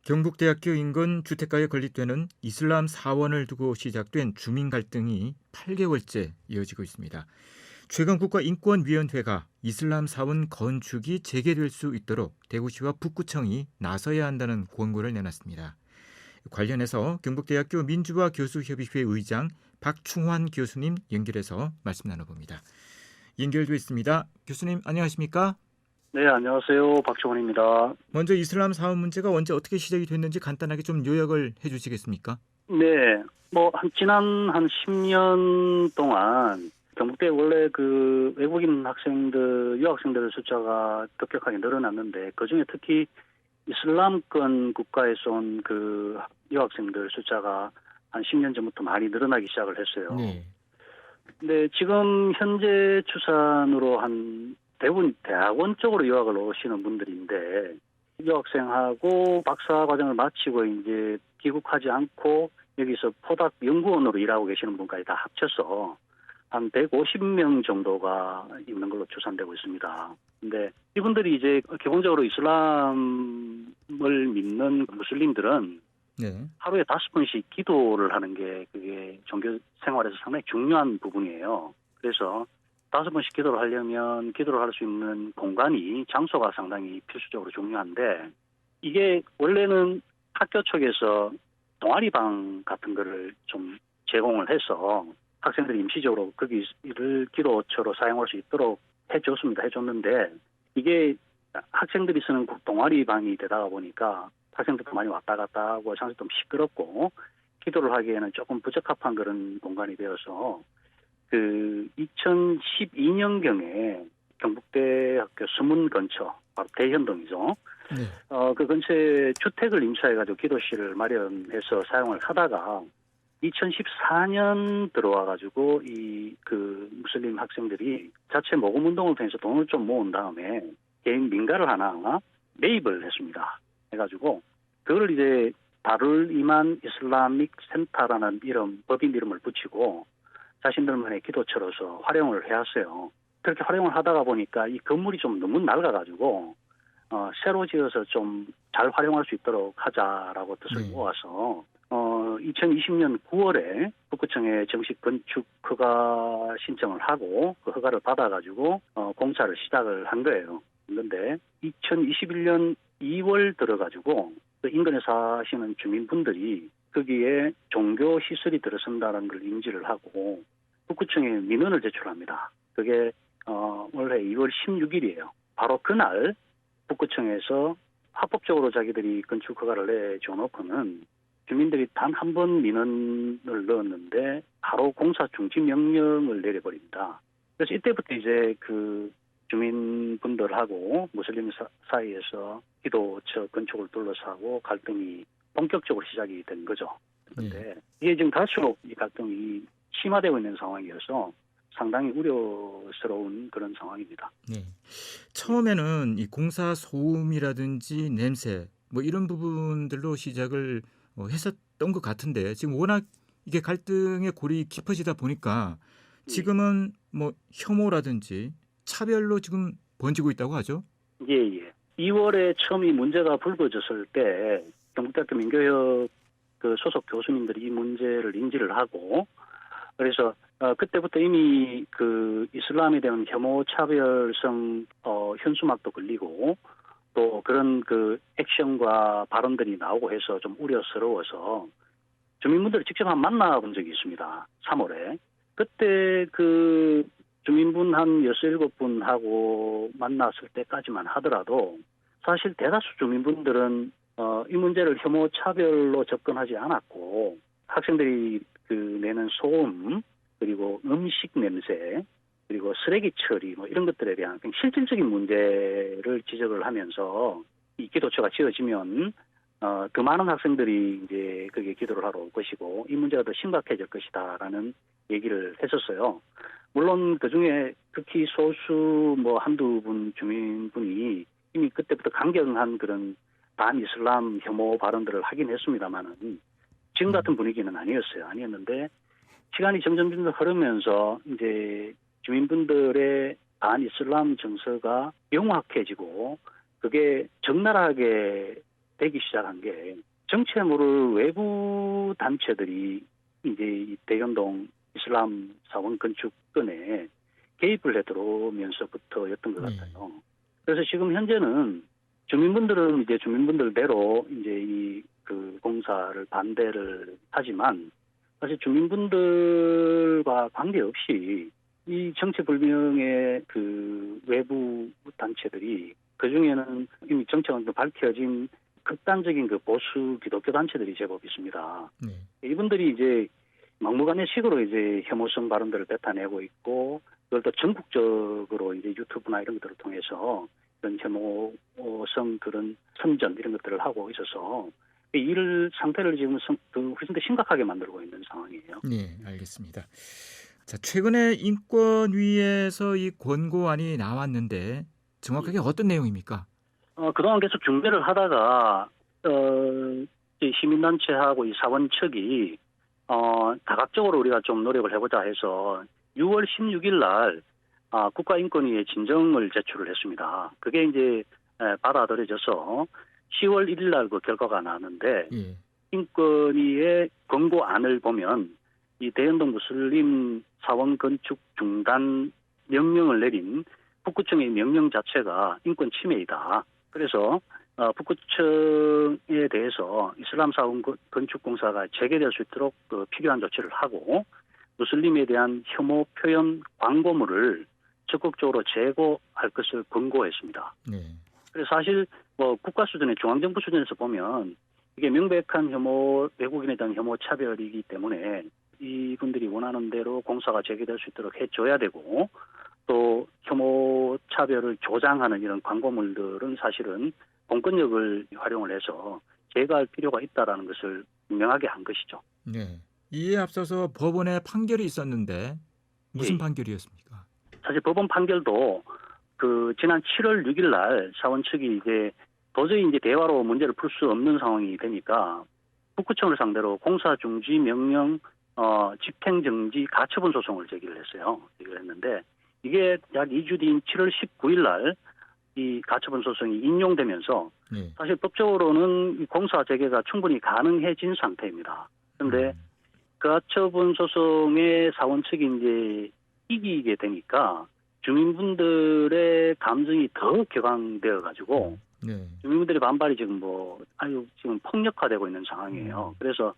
경북대학교 인근 주택가에 건립되는 이슬람 사원을 두고 시작된 주민 갈등이 8개월째 이어지고 있습니다. 최근 국가인권위원회가 이슬람 사원 건축이 재개될 수 있도록 대구시와 북구청이 나서야 한다는 권고를 내놨습니다. 관련해서 경북대학교 민주화 교수협의회 의장 박충환 교수님 연결해서 말씀 나눠봅니다. 연결돼 있습니다. 교수님 안녕하십니까? 네, 안녕하세요. 박종원입니다. 먼저 이슬람 사원 문제가 언제 어떻게 시작이 됐는지 간단하게 좀 요약을 해주시겠습니까? 네, 지난 한 10년 동안 경북대 원래 그 외국인 학생들, 유학생들의 숫자가 급격하게 늘어났는데 그중에 특히 이슬람권 국가에서 온 그 유학생들 숫자가 한 10년 전부터 많이 늘어나기 시작을 했어요. 네. 근데 지금 현재 추산으로 대부분 대학원 쪽으로 유학을 오시는 분들인데 유학생하고 박사 과정을 마치고 이제 귀국하지 않고 여기서 포닥 연구원으로 일하고 계시는 분까지 다 합쳐서 한 150명 정도가 있는 걸로 추산되고 있습니다. 근데 이분들이 이제 기본적으로 이슬람을 믿는 무슬림들은 네. 하루에 5번씩 기도를 하는 게 그게 종교 생활에서 상당히 중요한 부분이에요. 그래서 5번씩 기도를 하려면 기도를 할 수 있는 공간이 장소가 상당히 필수적으로 중요한데 이게 원래는 학교 쪽에서 동아리방 같은 거를 좀 제공을 해서 학생들이 임시적으로 거기를 기도처로 사용할 수 있도록 해줬는데 이게 학생들이 쓰는 동아리방이 되다가 보니까 학생들도 많이 왔다 갔다 하고 상당히 좀 시끄럽고 기도를 하기에는 조금 부적합한 그런 공간이 되어서 그 2012년경에 경북대학교 서문 근처, 바로 대현동이죠. 네. 그 근처에 주택을 임차해가지고 기도실을 마련해서 사용을 하다가 2014년 들어와가지고 그 무슬림 학생들이 자체 모금 운동을 통해서 돈을 좀 모은 다음에 개인 민가를 하나 매입을 했습니다. 해가지고 그걸 이제 다룰 이만 이슬라믹 센터라는 법인 이름을 붙이고 자신들만의 기도처로서 활용을 해왔어요. 그렇게 활용을 하다가 보니까 이 건물이 좀 너무 낡아가지고 새로 지어서 좀 잘 활용할 수 있도록 하자라고 뜻을 모아서 2020년 9월에 북구청에 정식 건축 허가 신청을 하고 그 허가를 받아가지고 공사를 시작을 한 거예요. 그런데 2021년 2월 들어가지고 그 인근에 사시는 주민분들이 거기에 종교 시설이 들어선다는 걸 인지를 하고 북구청에 민원을 제출합니다. 그게 원래 2월 16일이에요. 바로 그날 북구청에서 합법적으로 자기들이 건축 허가를 내줘놓고는 주민들이 단 한 번 민원을 넣었는데 바로 공사 중지 명령을 내려버립니다. 그래서 이때부터 이제 그 주민분들하고 무슬림 사이에서 기도처 건축을 둘러싸고 갈등이 본격적으로 시작이 된 거죠. 그런데 이게 지금 갈수록 이 갈등이 심화되고 있는 상황이어서 상당히 우려스러운 그런 상황입니다. 네. 처음에는 이 공사 소음이라든지 냄새 뭐 이런 부분들로 시작을 했었던 것 같은데 지금 워낙 이게 갈등의 골이 깊어지다 보니까 지금은 뭐 혐오라든지 차별로 지금 번지고 있다고 하죠? 예. 2월에 처음 이 문제가 불거졌을 때 경북대학교 민교협 그 소속 교수님들이 이 문제를 인지를 하고 그래서 그때부터 이미 그 이슬람에 대한 혐오 차별성 현수막도 걸리고 또 그런 그 액션과 발언들이 나오고 해서 좀 우려스러워서 주민분들을 직접 만나본 적이 있습니다. 3월에. 그때 그 주민분 한 6-7분하고 만났을 때까지만 하더라도 사실 대다수 주민분들은 이 문제를 혐오 차별로 접근하지 않았고 학생들이 그 내는 소음 그리고 음식 냄새 그리고 쓰레기 처리 뭐 이런 것들에 대한 실질적인 문제를 지적을 하면서 이 기도처가 지어지면 더 많은 학생들이 이제 거기에 기도를 하러 올 것이고 이 문제가 더 심각해질 것이다라는 얘기를 했었어요. 물론 그중에 극히 소수 한두 분 주민분이 이미 그때부터 강경한 그런 반이슬람 혐오 발언들을 하긴 했습니다만은 지금 같은 분위기는 아니었는데 시간이 점점 흐르면서 이제 주민분들의 반이슬람 정서가 명확해지고 그게 적나라하게 되기 시작한 게 정치에 모를 외부 단체들이 이제 이 대연동 이슬람 사원 건축건에 개입을 해 들어오면서부터였던 것 네. 같아요. 그래서 지금 현재는 주민분들은 이제 주민분들대로 이제 이 그 공사를 반대를 하지만 사실 주민분들과 관계없이 이 정체불명의 그 외부 단체들이 그중에는 이미 정체가 밝혀진 극단적인 그 보수 기독교 단체들이 제법 있습니다. 네. 이분들이 이제 막무가내식으로 이제 혐오성 발언들을 뱉어내고 있고 그걸 또 전국적으로 이제 유튜브나 이런 것들을 통해서 그런 혐오성 그런 선전 이런 것들을 하고 있어서 이 상태를 지금 훨씬 더 심각하게 만들고 있는 상황이에요. 네, 알겠습니다. 자, 최근에 인권위에서 이 권고안이 나왔는데 정확하게 어떤 내용입니까? 그동안 계속 중재를 하다가 이 시민단체하고 이 사원 측이 다각적으로 우리가 좀 노력을 해보자 해서 6월 16일 날 국가인권위에 진정을 제출을 했습니다. 그게 이제 받아들여져서 10월 1일 날 그 결과가 나왔는데 예. 인권위의 권고안을 보면 이 대연동 무슬림 사원 건축 중단 명령을 내린 북구청의 명령 자체가 인권 침해이다. 그래서 북구청에 대해서 이슬람 사원 건축 공사가 재개될 수 있도록 필요한 조치를 하고 무슬림에 대한 혐오 표현 광고물을 적극적으로 제거할 것을 권고했습니다. 네. 그래서 사실 뭐 국가 수준의 중앙정부 수준에서 보면 이게 명백한 외국인에 대한 혐오 차별이기 때문에 이분들이 원하는 대로 공사가 재개될 수 있도록 해줘야 되고 또 혐오 차별을 조장하는 이런 광고물들은 사실은 공권력을 활용을 해서 제거할 필요가 있다라는 것을 분명하게 한 것이죠. 네. 이에 앞서서 법원의 판결이 있었는데 무슨 예. 판결이었습니까? 사실 법원 판결도 지난 7월 6일 날 사원 측이 이제 도저히 이제 대화로 문제를 풀 수 없는 상황이 되니까 북구청을 상대로 공사 중지 명령 집행정지 가처분 소송을 제기를 했어요. 제기를 했는데 이게 약 2주 뒤인 7월 19일 날 이 가처분 소송이 인용되면서 네. 사실 법적으로는 이 공사 재개가 충분히 가능해진 상태입니다. 그런데 가처분 소송의 사원 측이 이제 이기게 되니까 주민분들의 감정이 더 격앙되어 가지고 네. 주민분들의 반발이 지금 지금 폭력화되고 있는 상황이에요. 그래서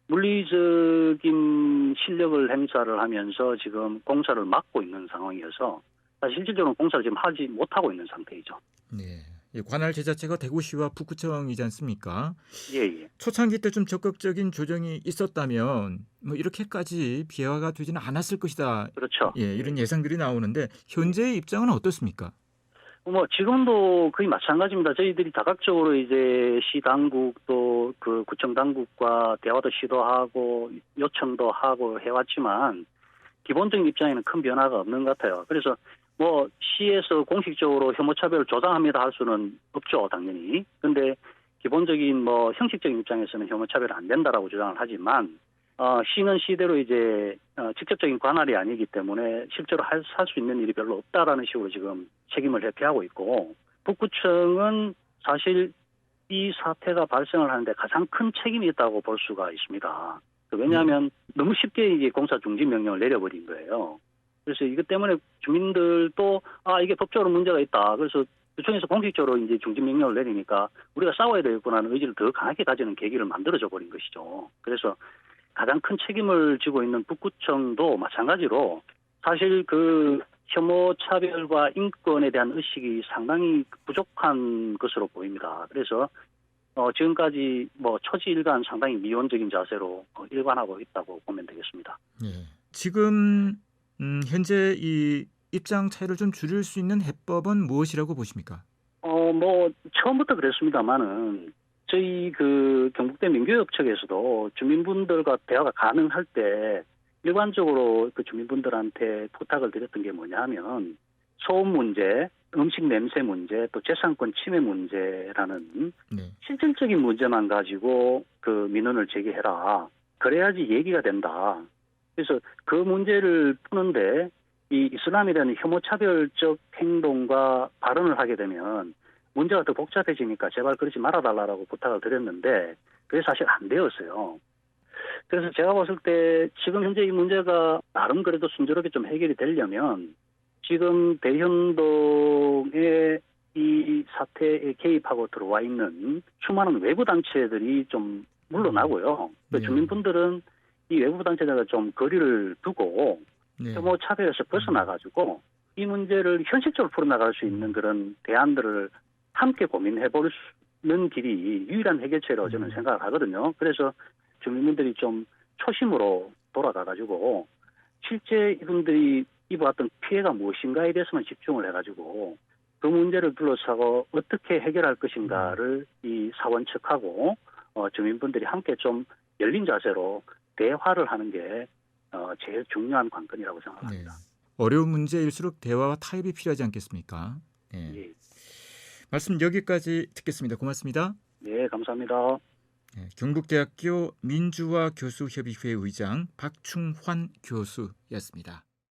물리적인 실력을 행사를 하면서 지금 공사를 막고 있는 상황이어서 사실 실질적으로 공사를 지금 하지 못하고 있는 상태이죠. 네. 관할 지자체가 대구시와 북구청이지 않습니까? 예. 초창기 때 좀 적극적인 조정이 있었다면 뭐 이렇게까지 비화가 되지는 않았을 것이다. 그렇죠. 예, 이런 예상들이 나오는데 현재의 입장은 어떻습니까? 뭐 지금도 거의 마찬가지입니다. 저희들이 다각적으로 이제 시 당국 또 그 구청 당국과 대화도 시도하고 요청도 하고 해왔지만 기본적인 입장에는 큰 변화가 없는 것 같아요. 그래서 뭐 시에서 공식적으로 혐오차별을 조장합니다 할 수는 없죠, 당연히. 근데 기본적인 뭐 형식적인 입장에서는 혐오차별 안 된다라고 주장을 하지만 시는 시대로 이제 직접적인 관할이 아니기 때문에 실제로 할 수 있는 일이 별로 없다라는 식으로 지금 책임을 회피하고 있고 북구청은 사실 이 사태가 발생을 하는데 가장 큰 책임이 있다고 볼 수가 있습니다. 왜냐하면 너무 쉽게 이게 공사 중지 명령을 내려버린 거예요. 그래서 이것 때문에 주민들도 이게 법적으로 문제가 있다. 그래서 구청에서 공식적으로 이제 중지 명령을 내리니까 우리가 싸워야 되겠구나는 의지를 더 강하게 가지는 계기를 만들어줘 버린 것이죠. 그래서 가장 큰 책임을 지고 있는 북구청도 마찬가지로 사실 혐오 차별과 인권에 대한 의식이 상당히 부족한 것으로 보입니다. 그래서 지금까지 뭐 초지일관 상당히 미온적인 자세로 일관하고 있다고 보면 되겠습니다. 예. 지금 현재 이 입장 차이를 좀 줄일 수 있는 해법은 무엇이라고 보십니까? 뭐 처음부터 그랬습니다만은 저희 경북대 민교협 측에서도 주민분들과 대화가 가능할 때 일관적으로 주민분들한테 부탁을 드렸던 게 뭐냐면 소음 문제, 음식 냄새 문제, 또 재산권 침해 문제라는 실질적인 문제만 가지고 민원을 제기해라. 그래야지 얘기가 된다. 그래서 그 문제를 푸는데 이 이슬람에 대한 혐오차별적 행동과 발언을 하게 되면 문제가 더 복잡해지니까 제발 그러지 말아달라고 부탁을 드렸는데 그게 사실 안 되었어요. 그래서 제가 봤을 때 지금 현재 이 문제가 나름 그래도 순조롭게 좀 해결이 되려면 지금 대현동에 이 사태에 개입하고 들어와 있는 수많은 외부 단체들이 좀 물러나고요. 그 네. 주민분들은 이 외부 단체들과 좀 거리를 두고 네. 혐오 차별에서 벗어나가지고 이 문제를 현실적으로 풀어나갈 수 있는 그런 대안들을 함께 고민해보는 길이 유일한 해결책이라고 저는 생각을 하거든요. 그래서 주민분들이 좀 초심으로 돌아가가지고 실제 이분들이 입어왔던 피해가 무엇인가에 대해서만 집중을 해가지고 그 문제를 둘러싸고 어떻게 해결할 것인가를 이 사원 측하고 주민분들이 함께 좀 열린 자세로 대화를 하는 게 제일 중요한 관건이라고 네. 생각합니다. 어려운 문제일수록 대화와 타협이 필요하지 않겠습니까? 네. 예. 말씀 여기까지 듣겠습니다. 고맙습니다. 네, 감사합니다. 네, 경북대학교 민주화 교수협의회 의장 박충환 교수였습니다.